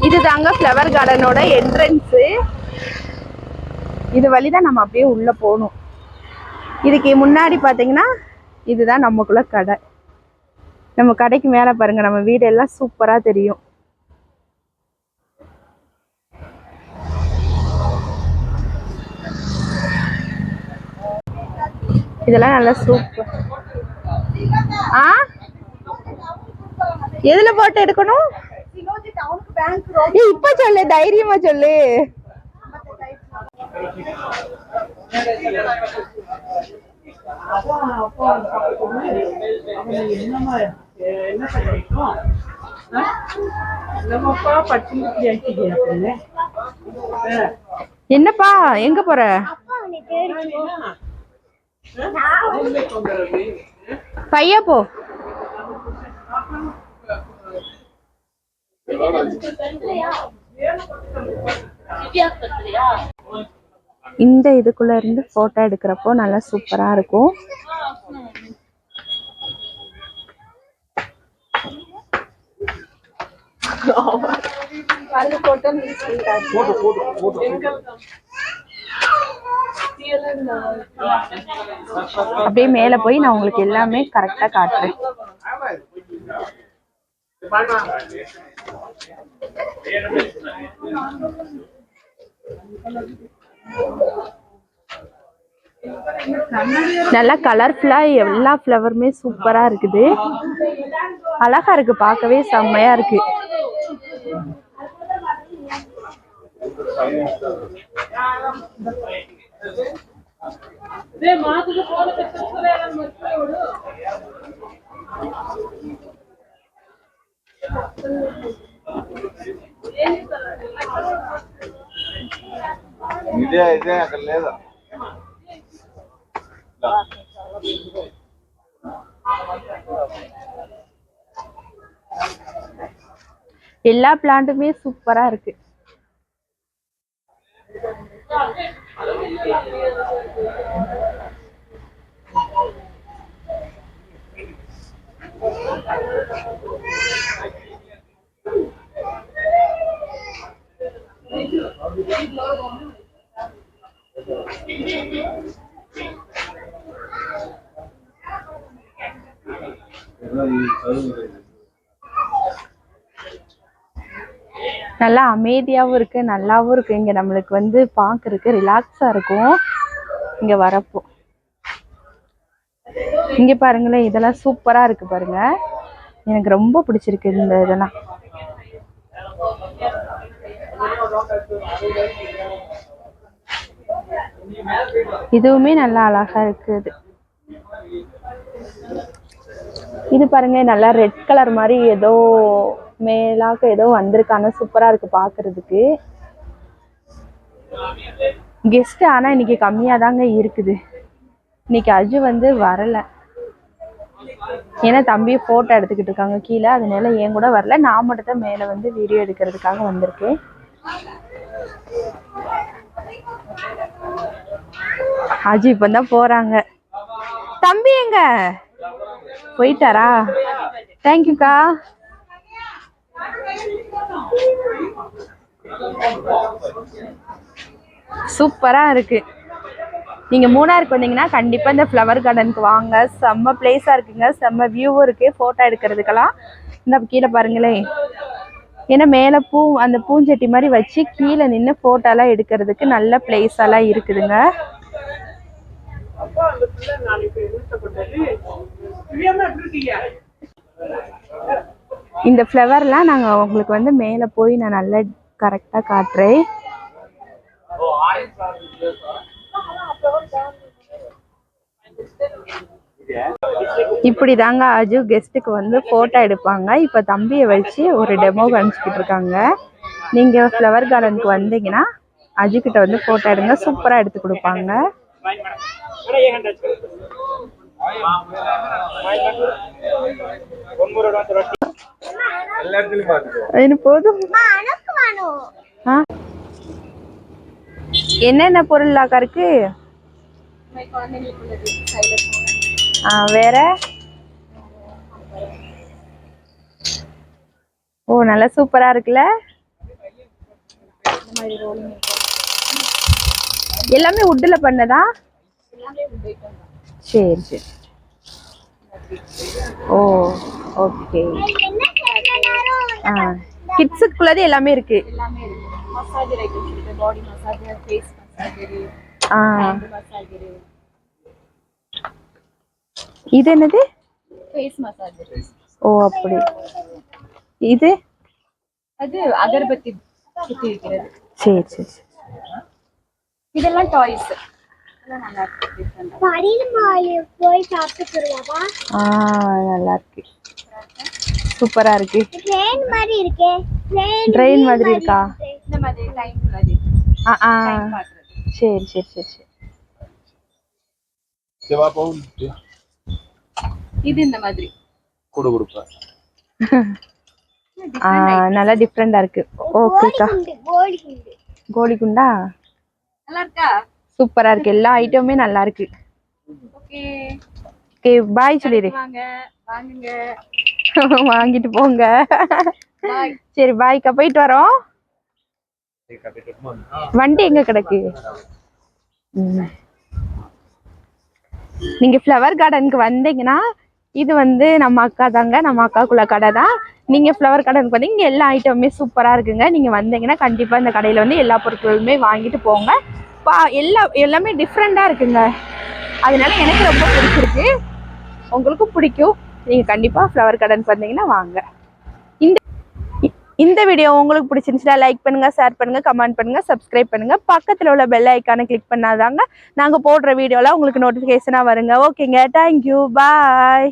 இதுதாங்க flower கார்டனோட entrance. இது வழிதான் நம்ம அப்படியே உள்ள போகணும். இதுக்கு முன்னாடி பார்த்தீங்கன்னா இதுதான் நமக்குள்ள கடை. நம்ம கடைக்கு மேலே பாருங்க, நம்ம வீடு எல்லாம் சூப்பராக தெரியும். இதெல்லாம் நல்லா சூப்பர். எதுல போட்டு எடுக்கணும்? இப்ப சொல்லு, தைரியமா சொல்லு. என்னப்பா எங்க போற? பையா போ. இந்த இதுக்குள்ள இருந்து போட்டோ எடுக்கிறப்போ நல்லா சூப்பரா இருக்கும். அப்படியே மேல போய் நான் உங்களுக்கு எல்லாமே கரெக்டா காட்டுறேன். நல்லா கலர்ஃபுல்லா எல்லா ஃப்ளவருமே சூப்பரா இருக்குது. அழகா இருக்கு, பார்க்கவே செம்மையா இருக்கு. எல்லா பிளான்ட்டுமே சூப்பரா இருக்கு. நல்லா அமைதியாவும் இருக்கு, நல்லாவும் இருக்கு. இங்க நம்மளுக்கு வந்து பாக்குறதுக்கு ரிலாக்ஸா இருக்கும் இங்க வரப்போ. இங்க பாருங்களேன், இதெல்லாம் சூப்பரா இருக்கு பாருங்க. எனக்கு ரொம்ப பிடிச்சிருக்கு இந்த இதெல்லாம். இதுவுமே நல்லா அழகா இருக்குது. இது பாருங்க, நல்லா ரெட் கலர் மாதிரி ஏதோ மேலாக்க ஏதோ வந்திருக்காங்க. சூப்பரா இருக்கு பாக்குறதுக்கு. கெஸ்ட் ஆனா இன்னைக்கு கம்மியா தாங்க இருக்குது. இன்னைக்கு அஜு வந்து வரல, ஏன்னா தம்பி போட்டோ எடுத்துக்கிட்டு இருக்காங்க கீழே, அதனால ஏன் கூட வரல. நான் மட்டும் தான் மேல வந்து வீடியோ எடுக்கிறதுக்காக வந்திருக்கு. அஜு இப்பதான் போறாங்க. தம்பி எங்க போயிட்டாரா? தேங்க்யூக்கா. சூப்பரா இருக்கு. நீங்க மூணாருக்கு வந்தீங்கன்னா கண்டிப்பா இந்த ஃப்ளவர் கார்டனுக்கு வாங்க. செம்ம பிளேஸா இருக்குங்க, செம்ம வியூவும் இருக்கு போட்டோ எடுக்கிறதுக்கெல்லாம். இந்த கீழே பாருங்களேன், ஏன்னா மேல பூ அந்த பூஞ்சட்டி மாதிரி வச்சு கீழே நின்று போட்டோ எல்லாம் எடுக்கிறதுக்கு நல்ல பிளேஸ் எல்லாம் இருக்குதுங்க. இந்த ஃப்ளவர்லாம் நாங்க உங்களுக்கு வந்து மேல போய் நான் நல்லா கரெக்டா காட்டுறேன். இப்படிதாங்க அஜு கெஸ்ட்டுக்கு வந்து போட்டோ எடுப்பாங்க. இப்ப தம்பியை வச்சு ஒரு டெமோ காமிச்சுக்கிட்டு இருக்காங்க. நீங்க ஃப்ளவர் கார்டனுக்கு வந்தீங்கன்னா அஜு கிட்ட வந்து போட்டோ எடுங்க, சூப்பரா எடுத்து கொடுப்பாங்க. போதும். என்னென்ன பொருளாக்கா இருக்கு? வேற ஓ நல்லா சூப்பரா இருக்குல்ல. எல்லாமே வுட்ல பண்ணதா? சரி சரி. ஓ ஓகே. கிட்ஸுக்குள்ளது எல்லாமே இருக்கு. மசாஜ் ஐட்டம்ஸ் இருக்கு, body massage, face massage, massage. இது என்னது? Face massage. ஓ அப்படி. இது அது அகர்பத்தி சுத்தி வைக்கிறது. சரி சரி. இதெல்லாம் டாய்ஸ். இதெல்லாம் நல்லா இருக்கு. போய் சாப்பிட்டுருவாவா? நல்லா இருக்கு. சூப்பரா இருக்கு. ட்ரெயின் மாதிரி இருக்கே. ட்ரெயின் மாதிரி இருக்கா? இந்த மாதிரி டைம் மாதிரி. சரி சரி சரி சரி. இது இந்த மாதிரி கூட கொடுப்பா. நல்லா டிஃபரெண்டா இருக்கு. ஓகேக்கா. கோலி குண்டா நல்லா இருக்கா? சூப்பரா இருக்கு. எல்லா ஐட்டமுமே நல்லா இருக்கு. ஓகே ஓகே பாய் சொல்லிடு. வாங்க வாங்குங்க. வாங்கிட்டு போங்க. பாய். சரி பாய்க்கா, போயிட்டு வரோம். வண்டி எங்க கிடக்கு? நீங்க ஃப்ளவர் கார்டனுக்கு வந்தீங்கன்னா இது வந்து நம்ம அக்கா தாங்க, நம்ம அக்காக்குள்ள கடை தான். நீங்க ஃப்ளவர் கார்டனுக்கு வந்து இங்க எல்லா ஐட்டமுமே சூப்பரா இருக்குங்க. நீங்க வந்தீங்கன்னா கண்டிப்பா இந்த கடையில வந்து எல்லா பொருட்களுமே வாங்கிட்டு போங்க. எல்லாமே டிஃப்ரெண்டா இருக்குங்க. அதனால எனக்கு ரொம்ப பிடிச்சிருக்கு. உங்களுக்கும் பிடிக்கும். நீங்க கண்டிப்பா ஃப்ளவர் கார்டனுக்கு வந்தீங்கன்னா வாங்க. இந்த வீடியோ உங்களுக்கு பிடிச்சிருந்துச்சுன்னா லைக் பண்ணுங்க, ஷேர் பண்ணுங்க, கமெண்ட் பண்ணுங்க, சப்ஸ்கிரைப் பண்ணுங்க. பக்கத்துல உள்ள பெல் ஐக்கானை கிளிக் பண்ணாதாங்க நாங்க போடுற வீடியோலாம் உங்களுக்கு நோட்டிஃபிகேஷனா வருங்க. ஓகேங்க, தேங்க்யூ, பாய்.